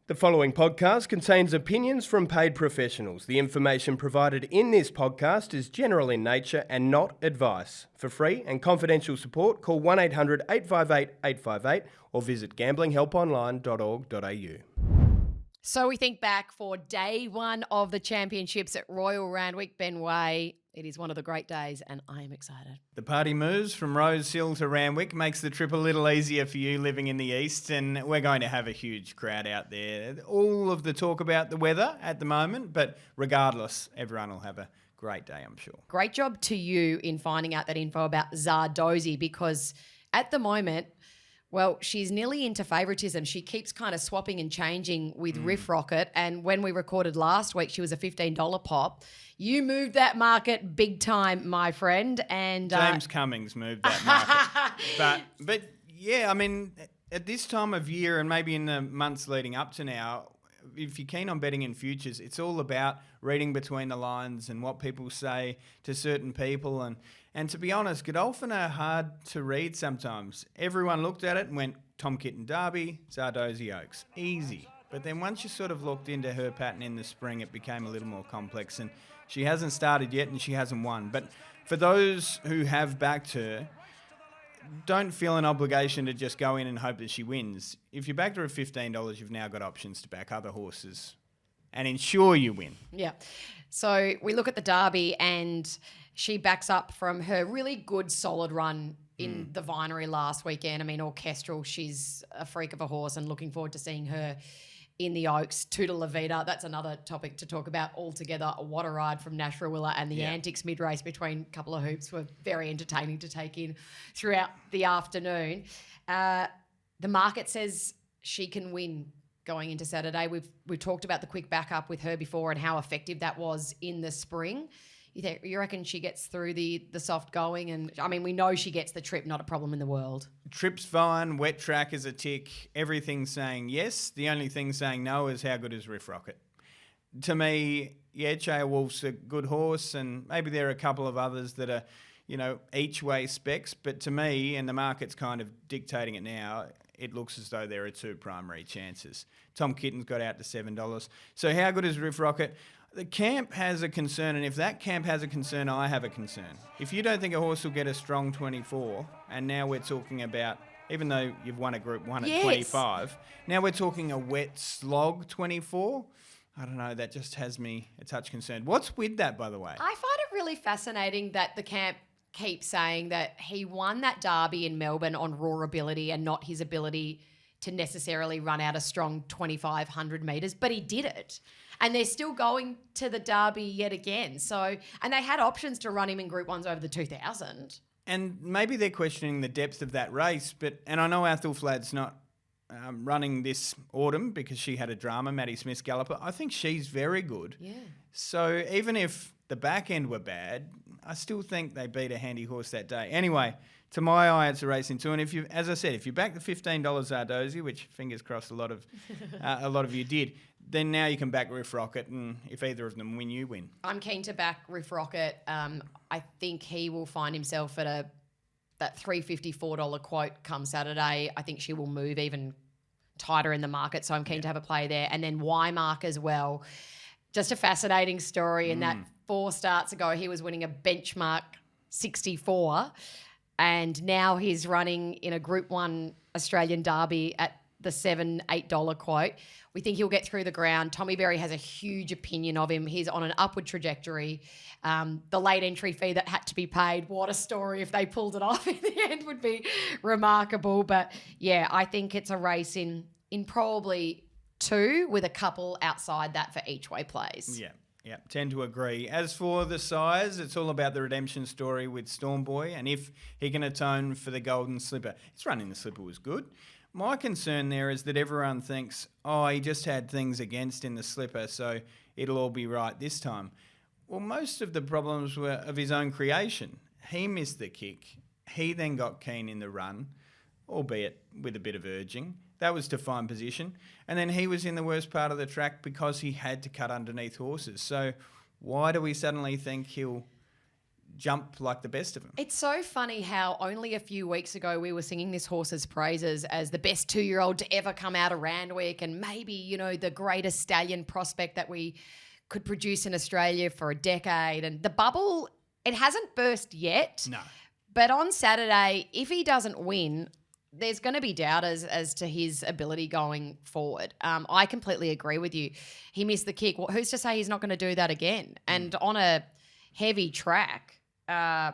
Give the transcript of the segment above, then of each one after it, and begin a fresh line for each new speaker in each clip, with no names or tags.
The following podcast contains opinions from paid professionals. The information provided in this podcast is general in nature and not advice. For free and confidential support, call 1800 858 858 or visit gamblinghelponline.org.au.
So we think back for day one of the championships at Royal Randwick Benway. It is one of the great days and I am excited.
The party moves from Rose Hill to Randwick, makes the trip a little easier for you living in the east, and we're going to have a huge crowd out there. All of the talk about the weather at the moment, but regardless, everyone will have a great day, I'm sure.
Great job to you in finding out that info about Zardozi, because at the moment, well, she's nearly into favouritism. She keeps kind of swapping and changing with Riff Rocket. And when we recorded last week, she was a $15 pop. You moved that market big time, my friend. And
James Cummings moved that market. But yeah, I mean, at this time of year and maybe in the months leading up to now, if you're keen on betting in futures, it's all about reading between the lines and what people say to certain people. And to be honest, Godolphin are hard to read sometimes. Everyone looked at it and went, Tom Kitten Derby, Zardozi Oaks. Easy. But then once you sort of looked into her pattern in the spring, it became a little more complex. And she hasn't started yet and she hasn't won. But for those who have backed her, don't feel an obligation to just go in and hope that she wins. If you backed her at $15, you've now got options to back other horses and ensure you win.
Yeah. So we look at the Derby and she backs up from her really good, solid run in the Vinery last weekend. I mean, Orchestral, she's a freak of a horse and looking forward to seeing her in the Oaks. Tuta La Vida, that's another topic to talk about altogether. What a ride from Nasharawilla, and the antics mid-race between a couple of hoops were very entertaining to take in throughout the afternoon. The market says she can win going into Saturday. We've talked about the quick backup with her before and how effective that was in the spring. You reckon she gets through the soft going? And I mean, we know she gets the trip, not a problem in the world.
Trip's fine, wet track is a tick, everything's saying yes. The only thing saying no is how good is Riff Rocket. To me, yeah, Chaya Wolf's a good horse, and maybe there are a couple of others that are, each way specs. But to me, and the market's kind of dictating it now, it looks as though there are two primary chances. Tom Kitten's got out to $7. So how good is Riff Rocket? The camp has a concern, and if that camp has a concern, I have a concern. If you don't think a horse will get a strong 24, and now we're talking about, even though you've won a Group 1 at 25, now we're talking a wet slog 24, I don't know, that just has me a touch concerned. What's with that, by the way?
I find it really fascinating that the camp keeps saying that he won that Derby in Melbourne on raw ability and not his ability to necessarily run out a strong 2,500 metres, but he did it. And they're still going to the Derby yet again. So, and they had options to run him in Group 1s over the 2,000.
And maybe they're questioning the depth of that race, and I know Athelflaed's not running this autumn because she had a drama, Maddie Smith's galloper. I think she's very good.
Yeah.
So even if the back end were bad, I still think they beat a handy horse that day. Anyway, to my eye, it's a race in two. And if you back the $15 Zardozi, which fingers crossed a lot of you did, then now you can back Riff Rocket, and if either of them win, you win.
I'm keen to back Riff Rocket. I think he will find himself at that $354 quote come Saturday. I think she will move even tighter in the market, so I'm keen to have a play there. And then Wymark as well. Just a fascinating story in that 4 starts ago he was winning a benchmark 64, and now he's running in a Group 1 Australian Derby at the $7, $8 quote. We think he'll get through the ground. Tommy Berry has a huge opinion of him. He's on an upward trajectory. The late entry fee that had to be paid, what a story if they pulled it off in the end, would be remarkable. But yeah, I think it's a race in probably 2 with a couple outside that for each way plays.
Yeah, tend to agree. As for the size, it's all about the redemption story with Stormboy, and if he can atone for the golden slipper. His run in the slipper was good. My concern there is that everyone thinks, he just had things against in the slipper, so it'll all be right this time. Well, most of the problems were of his own creation. He missed the kick. He then got keen in the run, albeit with a bit of urging. That was to find position. And then he was in the worst part of the track because he had to cut underneath horses. So why do we suddenly think he'll jump like the best of them.
It's so funny how only a few weeks ago we were singing this horse's praises as the best 2-year-old to ever come out of Randwick and maybe, the greatest stallion prospect that we could produce in Australia for a decade. And the bubble, it hasn't burst yet.
No.
But on Saturday, if he doesn't win, there's going to be doubters as to his ability going forward. I completely agree with you. He missed the kick. Well, who's to say he's not going to do that again? And on a heavy track, and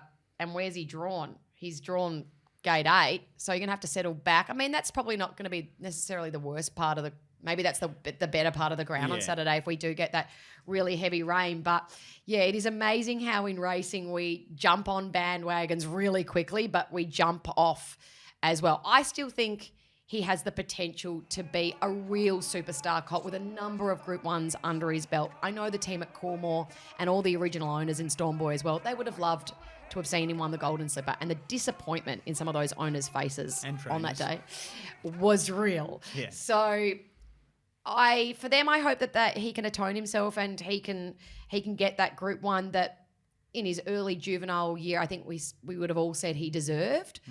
where's he drawn? He's drawn gate 8, so you're going to have to settle back. I mean, that's probably not going to be necessarily the worst part of maybe that's the better part of the ground on Saturday if we do get that really heavy rain. But, yeah, it is amazing how in racing we jump on bandwagons really quickly, but we jump off as well. I still think he has the potential to be a real superstar colt with a number of Group 1s under his belt. I know the team at Coolmore and all the original owners in Storm Boy as well, they would have loved to have seen him win the Golden Slipper, and the disappointment in some of those owners' faces on that day was real.
Yeah.
So for them, I hope that he can atone himself and he can get that Group 1 that in his early juvenile year, I think we would have all said he deserved.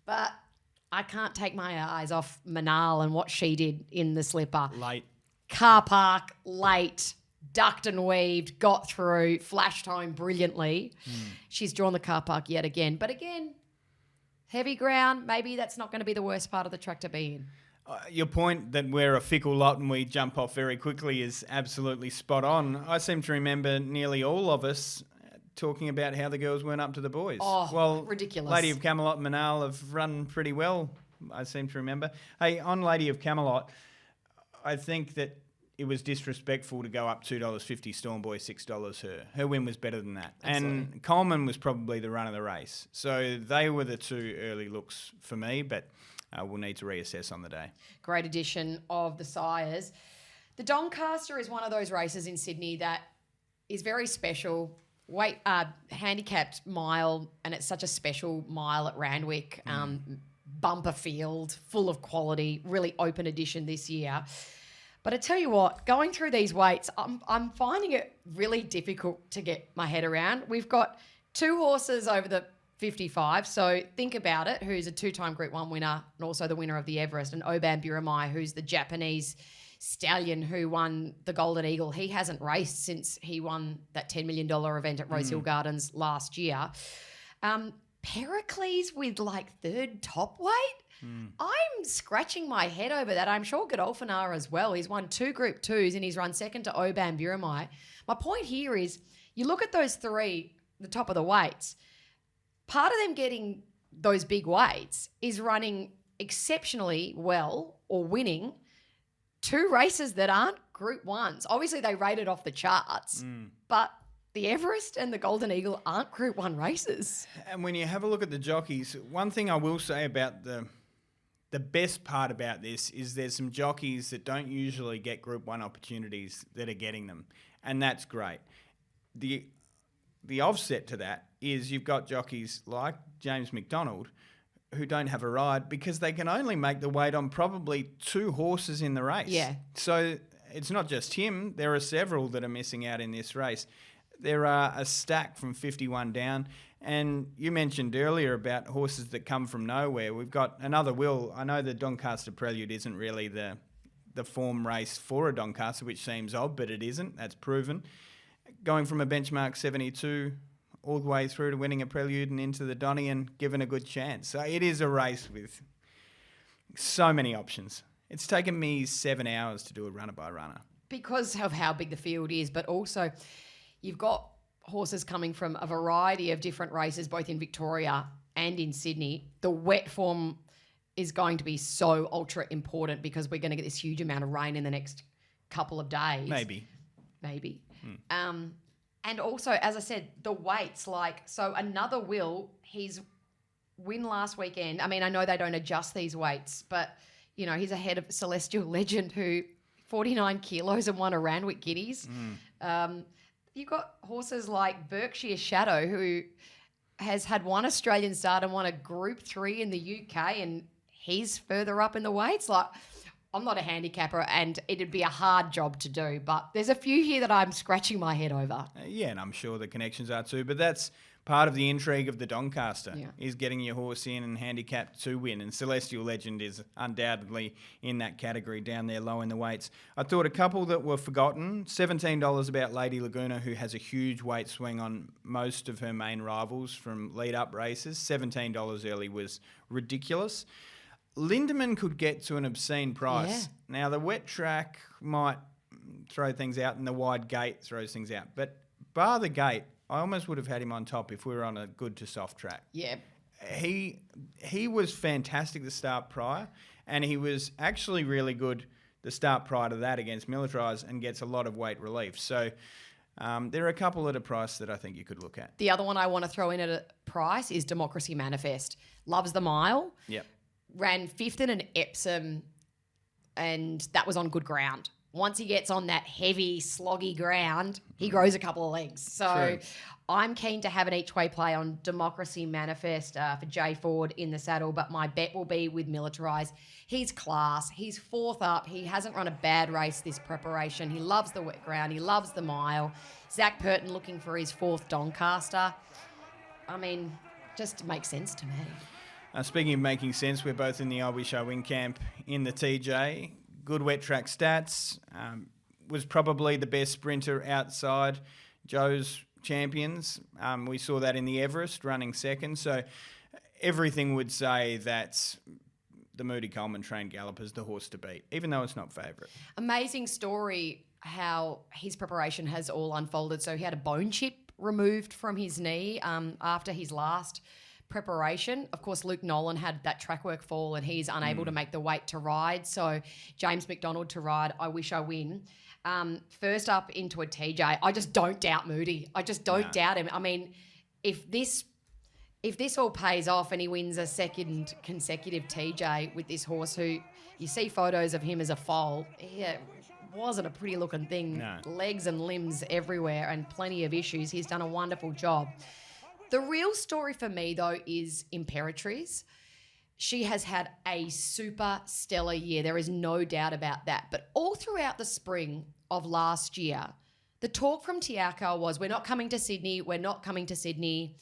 But I can't take my eyes off Manal and what she did in the slipper.
Late.
Car park, late, ducked and weaved, got through, flashed home brilliantly. She's drawn the car park yet again. But again, heavy ground, maybe that's not going to be the worst part of the track to be in.
Your point that we're a fickle lot and we jump off very quickly is absolutely spot on. I seem to remember nearly all of us talking about how the girls weren't up to the boys.
Oh,
well,
ridiculous.
Lady of Camelot and Manal have run pretty well, I seem to remember. Hey, on Lady of Camelot, I think that it was disrespectful to go up $2.50 Storm Boy, $6 her. Her win was better than that.
Absolutely.
And Coleman was probably the run of the race. So they were the two early looks for me, but we'll need to reassess on the day.
Great edition of the Sires. The Doncaster is one of those races in Sydney that is very special. Handicapped mile, and it's such a special mile at Randwick. Bumper field, full of quality, really open edition this year. But I tell you what, going through these weights, I'm finding it really difficult to get my head around. We've got 2 horses over the 55, so think about it, who's a 2-time Group 1 winner and also the winner of the Everest, and Oban Buramai, who's the Japanese stallion who won the Golden Eagle. He hasn't raced since he won that $10 million event at Rosehill Gardens last year. Pericles with like 3rd top weight. I'm scratching my head over that. I'm sure Godolphin are as well. He's won 2 Group 2s and he's run second to Oban Buramai. My point here is you look at those 3, the top of the weights, part of them getting those big weights is running exceptionally well or winning 2 races that aren't Group 1s. Obviously, they rated off the charts, but the Everest and the Golden Eagle aren't Group 1 races.
And when you have a look at the jockeys, one thing I will say about the best part about this is there's some jockeys that don't usually get Group 1 opportunities that are getting them, and that's great. The offset to that is you've got jockeys like James McDonald who don't have a ride because they can only make the weight on probably 2 horses in the race.
Yeah.
So it's not just him. There are several that are missing out in this race. There are a stack from 51 down. And you mentioned earlier about horses that come from nowhere. We've got another Will. I know the Doncaster Prelude isn't really the form race for a Doncaster, which seems odd, but it isn't. That's proven. Going from a benchmark 72 all the way through to winning a Prelude and into the Donny and given a good chance. So it is a race with so many options. It's taken me 7 hours to do a runner by runner.
Because of how big the field is, but also you've got horses coming from a variety of different races, both in Victoria and in Sydney. The wet form is going to be so ultra important because we're going to get this huge amount of rain in the next couple of days.
Maybe.
And also, as I said, the weights, so another Will, his win last weekend. I mean, I know they don't adjust these weights, but, he's ahead of Celestial Legend who 49 kilos and won a Randwick Guineas. You've got horses like Berkshire Shadow who has had 1 Australian start and won a Group 3 in the UK, and he's further up in the weights. I'm not a handicapper and it'd be a hard job to do, but there's a few here that I'm scratching my head over.
Yeah, and I'm sure the connections are too, but that's part of the intrigue of the Doncaster
Yeah.
is getting your horse in and handicapped to win. And Celestial Legend is undoubtedly in that category down there low in the weights. I thought a couple that were forgotten, $17 about Lady Laguna, who has a huge weight swing on most of her main rivals from lead-up races. $17 early was ridiculous. Lindemann could get to an obscene price.
Yeah.
Now, the wet track might throw things out and the wide gate throws things out. But bar the gate, I almost would have had him on top if we were on a good to soft track.
Yeah.
He was fantastic the start prior, and he was actually really good the start prior to that against Militarise and gets a lot of weight relief. So there are a couple at a price that I think you could look at.
The other one I want to throw in at a price is Democracy Manifest. Loves the mile.
Yep.
Ran 5th in an Epsom, and that was on good ground. Once he gets on that heavy, sloggy ground, he grows a couple of legs. So
True.
I'm keen to have an each-way play on Democracy Manifest for Jay Ford in the saddle, but my bet will be with Militarise. He's class. He's 4th up. He hasn't run a bad race this preparation. He loves the wet ground. He loves the mile. Zach Purton looking for his 4th Doncaster. I mean, just makes sense to me.
Speaking of making sense, we're both in the I Wish I Win camp in the TJ. Good wet track stats. Was probably the best sprinter outside Joe's champions. We saw that in the Everest, running second. So everything would say that the Moody Coleman trained Galloper's the horse to beat, even though it's not favourite.
Amazing story how his preparation has all unfolded. So he had a bone chip removed from his knee after his last preparation. Of course, Luke Nolan had that track work fall and he's unable to make the weight to ride. So James McDonald to ride I Wish I Win. First up into a TJ, I just don't doubt Moody. I just don't doubt him. I mean, if this all pays off and he wins a second consecutive TJ with this horse who you see photos of him as a foal, he wasn't a pretty looking thing.
No.
Legs and limbs everywhere and plenty of issues. He's done a wonderful job. The real story for me, though, is Imperatrice. She has had a super stellar year. There is no doubt about that. But all throughout the spring of last year, the talk from Tiako was, we're not coming to Sydney, we're not coming to Sydney.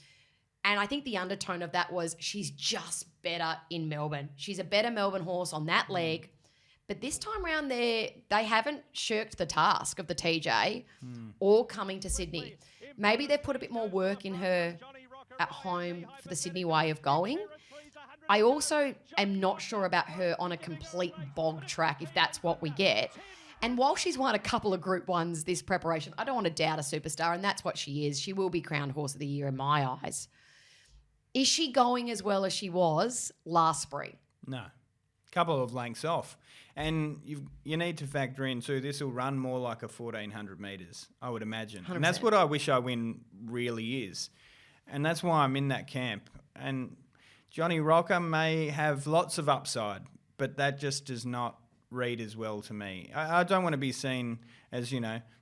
And I think the undertone of that was she's just better in Melbourne. She's a better Melbourne horse on that leg. But this time around they haven't shirked the task of the TJ or coming to Sydney. Maybe they've put a bit more work in her at home for the Sydney way of going. I also am not sure about her on a complete bog track, if that's what we get. And while she's won a couple of Group 1s this preparation, I don't want to doubt a superstar, and that's what she is. She will be crowned Horse of the Year in my eyes. Is she going as well as she was last spring?
No. Couple of lengths off. And you need to factor in too, this will run more like a 1,400 metres, I would imagine.
100%.
And that's what I Wish I Win really is. And that's why I'm in that camp. And Johnny Rocker may have lots of upside, but that just does not read as well to me. I don't want to be seen as,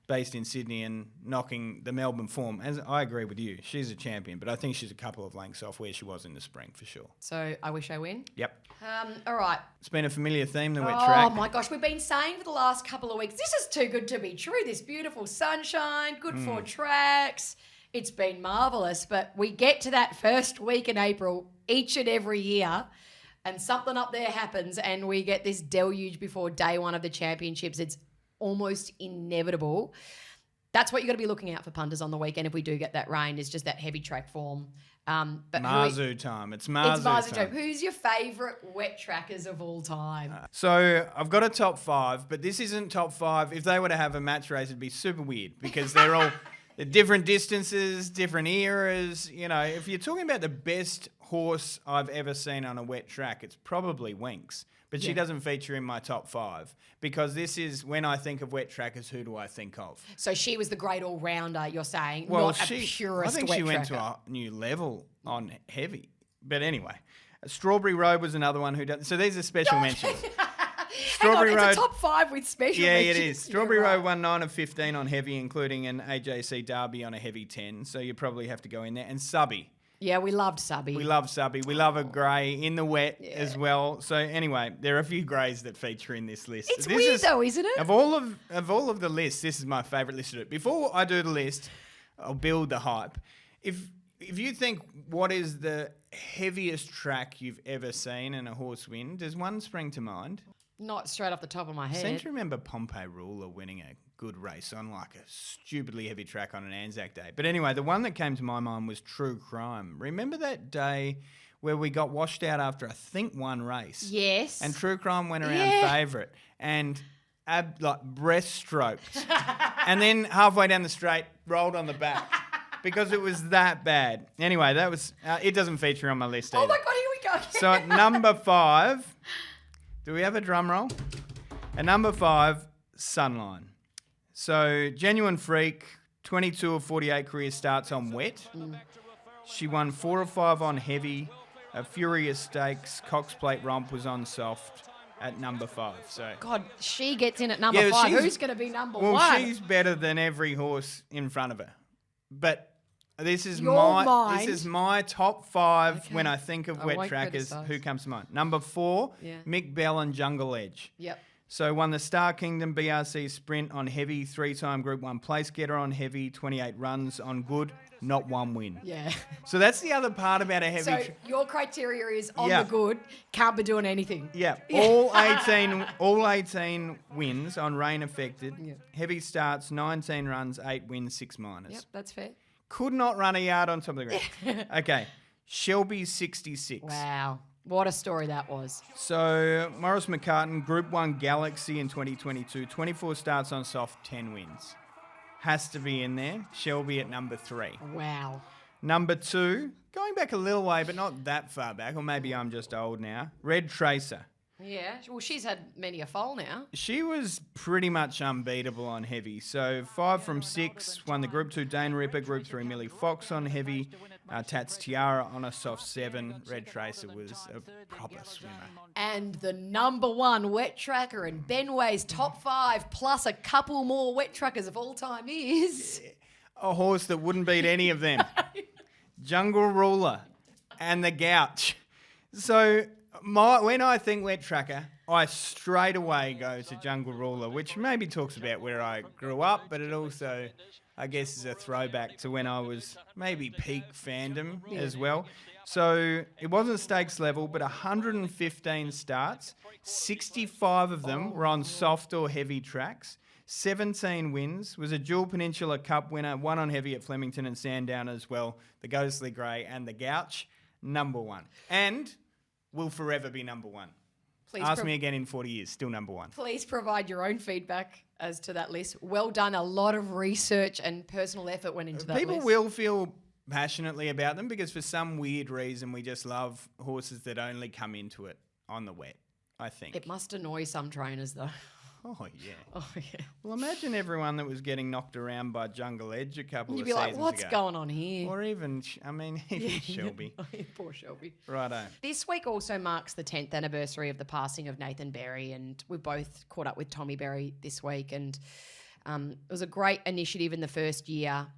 based in Sydney and knocking the Melbourne form. As I agree with you, she's a champion, but I think she's a couple of lengths off where she was in the spring for sure.
So I Wish I Win?
Yep.
All right.
It's been a familiar theme, the wet track.
Oh my gosh, we've been saying for the last couple of weeks, this is too good to be true. This beautiful sunshine, good for tracks. It's been marvellous, but we get to that first week in April each and every year and something up there happens and we get this deluge before day one of the championships. It's almost inevitable. That's what you've got to be looking out for, punters, on the weekend if we do get that rain, is just that heavy track form. But
Marzu time. It's Marzu time.
Who's your favourite wet trackers of all time?
So I've got a top 5, but this isn't top 5. If they were to have a match race, it'd be super weird because they're all they're different distances, different eras. If you're talking about the best horse I've ever seen on a wet track, it's probably Winx. But she doesn't feature in my top 5 because this is, when I think of wet trackers, who do I think of?
So she was the great all-rounder, you're saying,
Well,
not a purist
I think
wet
she went
tracker.
to a new level on heavy. But anyway, Strawberry Road was another one who does. So these are special mentions. Strawberry
Hang on,
Road.
it's a top 5 with special
Yeah,
mentions.
it is. Strawberry Road won 9 of 15 on heavy, including an AJC Derby on a heavy 10. So you probably have to go in there. And Subby.
Yeah, we loved Subby.
We love Subby. We love a grey in the wet as well. So anyway, there are a few greys that feature in this list.
It's weird though, isn't it?
Of all of the lists, this is my favourite list to do. Before I do the list, I'll build the hype. If if you think what is the heaviest track you've ever seen and a horse win, does one spring to mind?
Not straight off the top of my
I seem
head.
to remember Pompey Ruler winning a good race on like a stupidly heavy track on an Anzac Day. But anyway, the one that came to my mind was True Crime. Remember that day where we got washed out after, I think, one race?
Yes.
And True Crime went around
Yeah.
favourite and breaststroked. And then halfway down the straight, rolled on the back because it was that bad. Anyway, that was it doesn't feature on my list either.
Oh my God, here we go.
So at number 5, do we have a drum roll? At number 5, Sunline. So Genuine Freak, 22 of 48 career starts on wet. She won 4 of 5 on heavy. A Furious Stakes, Cox Plate Romp was on soft at number 5. So
God, she gets in at number
Yeah,
5.
she's-
Who's going to be number
well,
1?
she's better than every horse in front of her. But this is
Your mind-
my top 5
Okay.
when I think of
I
wet
won't
trackers.
criticise.
Who comes to mind? Number 4,
Yeah.
Mick Bell and Jungle Edge.
Yep.
So won the Star Kingdom BRC Sprint on heavy, 3-time Group 1 place getter on heavy, 28 runs on good, not one win.
Yeah.
So that's the other part about a heavy.
So your criteria is on
Yeah.
the good, can't be doing anything.
Yeah, all 18 wins on rain affected.
Yeah.
Heavy starts, 19 runs, 8 wins, 6 minors.
Yep, that's fair.
Could not run a yard on top of the ground. Okay, Shelby 66.
Wow. What a story that was.
So Morris McCartan, Group 1 Galaxy in 2022, 24 starts on soft, 10 wins. Has to be in there. Shelby at number 3.
Wow.
Number 2, going back a little way, but not that far back, or maybe I'm just old now. Red Tracer.
Yeah. Well, she's had many a foal now.
She was pretty much unbeatable on heavy. So 5 from 6, won the Group 2 Dane Ripper, Group 3 Millie Fox on heavy, Tats Tiara on a soft 7. Red Tracer was a proper swimmer.
And the number 1 wet tracker in Benway's top 5, plus a couple more wet trackers of all time is...
A horse that wouldn't beat any of them. Jungle Ruler and the Gouch. So when I think wet tracker, I straight away go to Jungle Ruler, which maybe talks about where I grew up, but it also, I guess, is a throwback to when I was maybe peak fandom as well. So it wasn't stakes level, but 115 starts, 65 of them were on soft or heavy tracks. 17 wins, was a dual Peninsula Cup winner, 1 on heavy at Flemington and Sandown as well. The Ghostly Grey and the Gouch, number 1. And will forever be number 1.
Please
Ask me again in 40 years, still number 1.
Please provide your own feedback as to that list. Well done. A lot of research and personal effort went into that
People
list.
will feel passionately about them because for some weird reason we just love horses that only come into it on the wet, I think.
It must annoy some trainers, though.
Oh, yeah.
Oh, yeah.
Well, imagine everyone that was getting knocked around by Jungle Edge a couple
You'd
of
be
seasons
like, what's
ago.
going on here?
Or even, even Shelby.
Oh, yeah, poor Shelby.
Righto.
This week also marks the 10th anniversary of the passing of Nathan Berry, and we both caught up with Tommy Berry this week. And it was a great initiative in the first year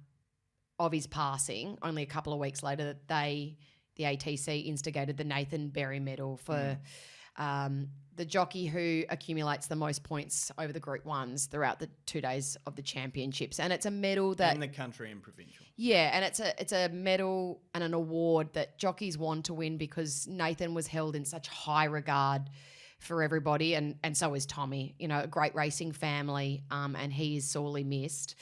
of his passing. Only a couple of weeks later, that the ATC instigated the Nathan Berry Medal for the jockey who accumulates the most points over the Group 1s throughout the 2 days of the championships. And it's a medal that...
In the country and provincial.
Yeah, and it's a medal and an award that jockeys want to win because Nathan was held in such high regard for everybody, and so is Tommy. You know, a great racing family, and he is sorely missed.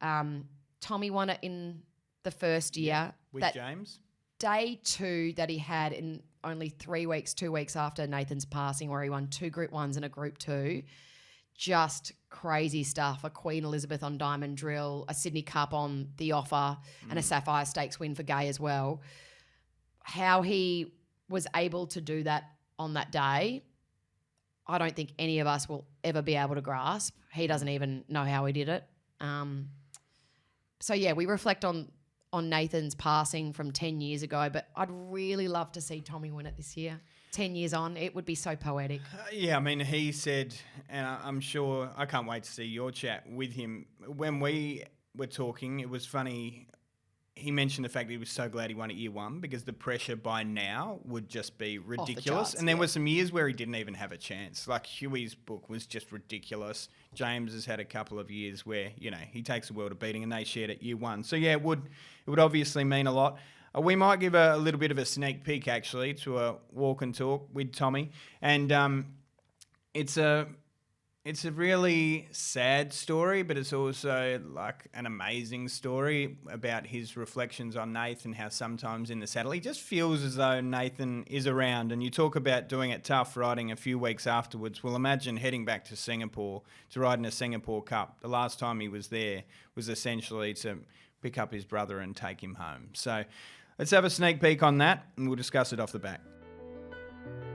Tommy won it in the first year.
With
That
James?
day 2 that he had in only 2 weeks after Nathan's passing, where he won 2 Group 1s and a Group 2. Just crazy stuff. A Queen Elizabeth on Diamond Drill, a Sydney Cup on the offer, and a Sapphire Stakes win for Gay as well. How he was able to do that on that day, I don't think any of us will ever be able to grasp. He doesn't even know how he did it. So, yeah, we reflect on Nathan's passing from 10 years ago, but I'd really love to see Tommy win it this year. 10 years on, it would be so poetic.
Yeah, I mean, he said, and I'm sure, I can't wait to see your chat with him. When we were talking, it was funny. He mentioned the fact that he was so glad he won at year 1 because the pressure by now would just be ridiculous.
charts,
And there
yeah.
were some years where he didn't even have a chance. Like Huey's book was just ridiculous. James has had a couple of years where, you know, he takes a world of beating and they shared at year 1. So, yeah, it would obviously mean a lot. We might give a little bit of a sneak peek, actually, to a walk and talk with Tommy. And it's a really sad story, but it's also like an amazing story about his reflections on Nathan, how sometimes in the saddle he just feels as though Nathan is around. And you talk about doing it tough, riding a few weeks afterwards. Well, imagine heading back to Singapore to ride in a Singapore Cup. The last time he was there was essentially to pick up his brother and take him home. So let's have a sneak peek on that, and we'll discuss it off the back.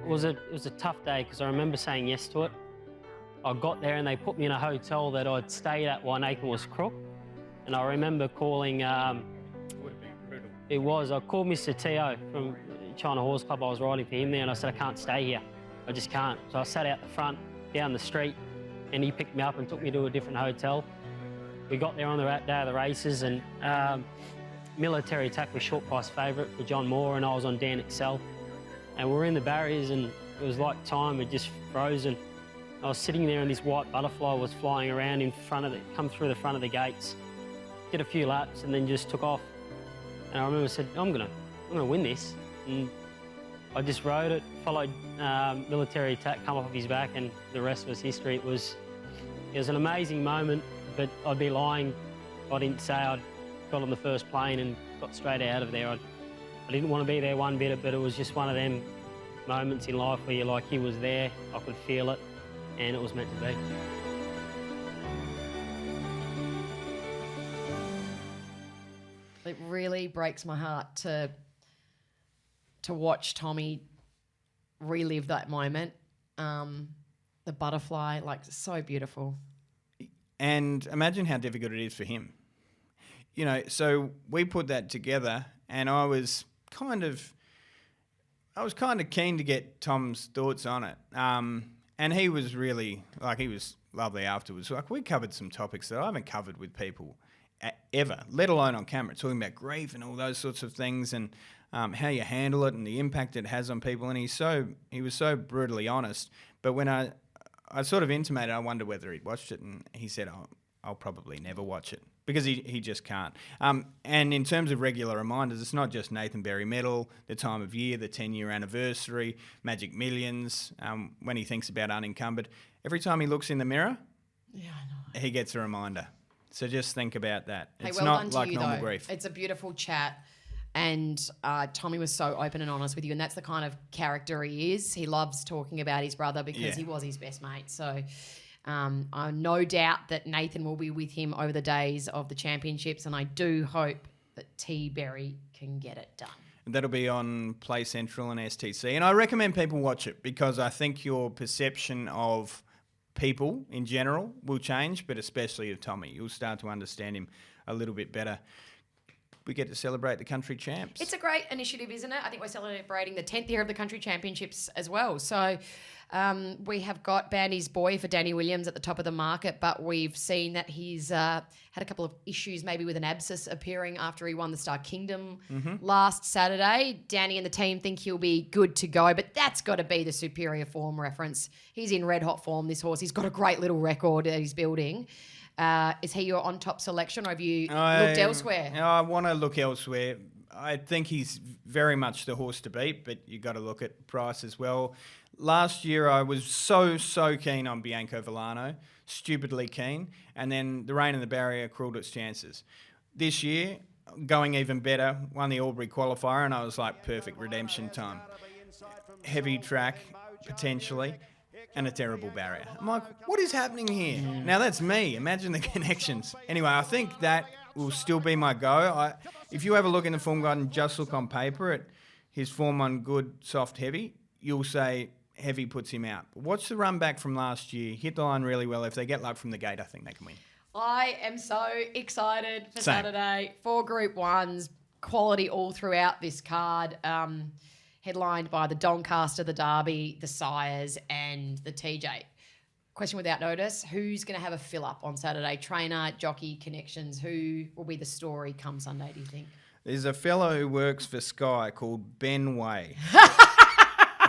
It was a tough day because I remember saying yes to it. I got there and they put me in a hotel that I'd stayed at while Nathan was crook. And I remember calling,
Would have been brutal.
it was, I called Mr. Teo from China Horse Club. I was riding for him there and I said, I can't stay here. I just can't. So I sat out the front, down the street, and he picked me up and took me to a different hotel. We got there on the day of the races, and Military Attack was short price favourite for John Moore, and I was on Dan Excel. And we were in the barriers and it was like time had just frozen. I was sitting there and this white butterfly was flying around in front of come through the front of the gates, did a few laps and then just took off. And I remember I said, I'm gonna win this. And I just rode it, followed Military Attack, come off of his back, and the rest was history. It was an amazing moment, but I'd be lying if I didn't say I'd got on the first plane and got straight out of there. I didn't want to be there one bit, but it was just one of them moments in life where you're like, he was there, I could feel it, and it was meant to be.
It really breaks my heart to watch Tommy relive that moment. The butterfly, like, so beautiful.
And imagine how difficult it is for him. You know, so we put that together, and I was kind of keen to get Tom's thoughts on it. And he was really, he was lovely afterwards. Like, we covered some topics that I haven't covered with people ever, let alone on camera, talking about grief and all those sorts of things, and how you handle it and the impact it has on people. And he was so brutally honest. But when I sort of intimated, I wonder whether he'd watched it, and he said, I'll probably never watch it, because he just can't. And in terms of regular reminders, it's not just Nathan Berry Medal, the time of year, the 10-year anniversary, Magic Millions, when he thinks about unencumbered. Every time he looks in the mirror, he gets a reminder. So just think about that.
Hey,
It's
well
not
done to
like
you,
normal
though.
grief.
It's a beautiful chat. And Tommy was so open and honest with you, and that's the kind of character he is. He loves talking about his brother because he was his best mate. So I'm no doubt that Nathan will be with him over the days of the championships, and I do hope that T. Berry can get it done.
That'll be on Play Central and STC. And I recommend people watch it, because I think your perception of people in general will change, but especially of Tommy. You'll start to understand him a little bit better. We get to celebrate the country champs.
It's a great initiative, isn't it? I think we're celebrating the 10th year of the country championships as well. So we have got Bandy's boy for Danny Williams at the top of the market, but we've seen that he's had a couple of issues maybe with an abscess appearing after he won the Star Kingdom last Saturday. Danny and the team think he'll be good to go, but that's got to be the superior form reference. He's in red hot form, this horse. He's got a great little record that he's building. Is he your on-top selection, or have you looked elsewhere?
I want to look elsewhere. I think he's very much the horse to beat, but you got to look at price as well. Last year, I was so keen on Bianco Villano, stupidly keen, and then the rain and the barrier cruelled its chances. This year, going even better, won the Albury qualifier, and I was like, perfect redemption time. Heavy track, potentially, and a terrible barrier. I'm like, what is happening here? Now, that's me. Imagine the connections. Anyway, I think that will still be my go. If you have a look in the form guide and just look on paper at his form on good, soft, heavy, you'll say heavy puts him out. But watch the run back from last year. Hit the line really well. If they get luck from the gate, I think they can win.
I am so excited for
Same.
Saturday. 4 Group 1s, quality all throughout this card. Headlined by the Doncaster, the Derby, the Sires, and the TJ. Question without notice, who's going to have a fill-up on Saturday? Trainer, jockey, connections, who will be the story come Sunday, do you think?
There's a fellow who works for Sky called Ben Way,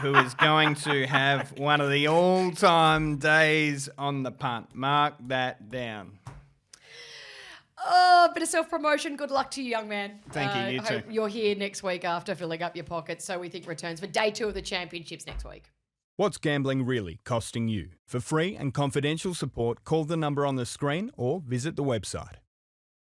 who is going to have one of the all-time days on the punt. Mark that down.
Oh, a bit of self-promotion. Good luck to you, young man.
Thank you, you
hope
too.
you're here next week after filling up your pockets. So we think returns for day 2 of the championships next week.
What's gambling really costing you? For free and confidential support, call the number on the screen or visit the website.